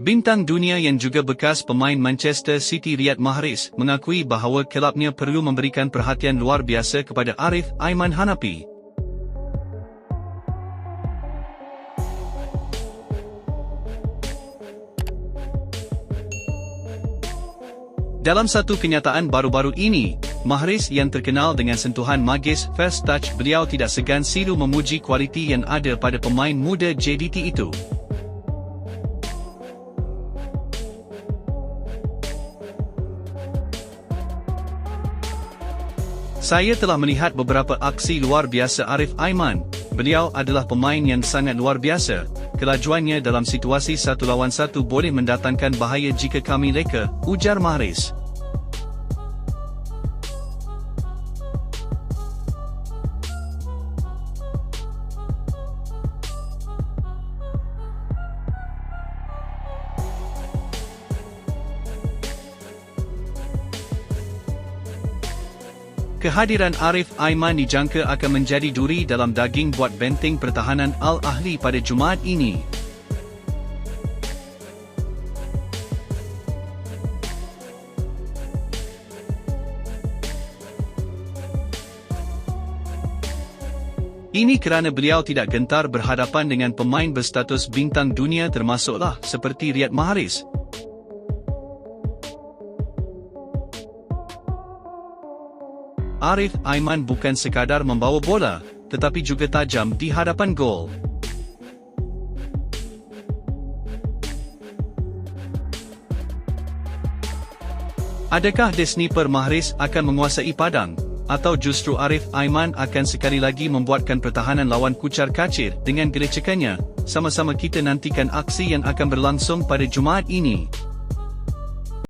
Bintang dunia yang juga bekas pemain Manchester City Riyad Mahrez mengakui bahawa kelabnya perlu memberikan perhatian luar biasa kepada Arif Aiman Hanapi. Dalam satu kenyataan baru-baru ini, Mahrez yang terkenal dengan sentuhan magis first touch, beliau tidak segan silu memuji kualiti yang ada pada pemain muda JDT itu. Saya telah melihat beberapa aksi luar biasa Arif Aiman. Beliau adalah pemain yang sangat luar biasa. Kelajuannya dalam situasi 1 lawan 1 boleh mendatangkan bahaya jika kami leka, ujar Mahrez. Kehadiran Arif Aiman dijangka akan menjadi duri dalam daging buat benteng pertahanan Al Ahly pada Jumaat ini. Ini kerana beliau tidak gentar berhadapan dengan pemain berstatus bintang dunia termasuklah seperti Riyad Mahrez. Arif Aiman bukan sekadar membawa bola, tetapi juga tajam di hadapan gol. Adakah Sniper Mahrez akan menguasai padang, atau justru Arif Aiman akan sekali lagi membuatkan pertahanan lawan kucar-kacir dengan gelecekannya? Sama-sama kita nantikan aksi yang akan berlangsung pada Jumaat ini.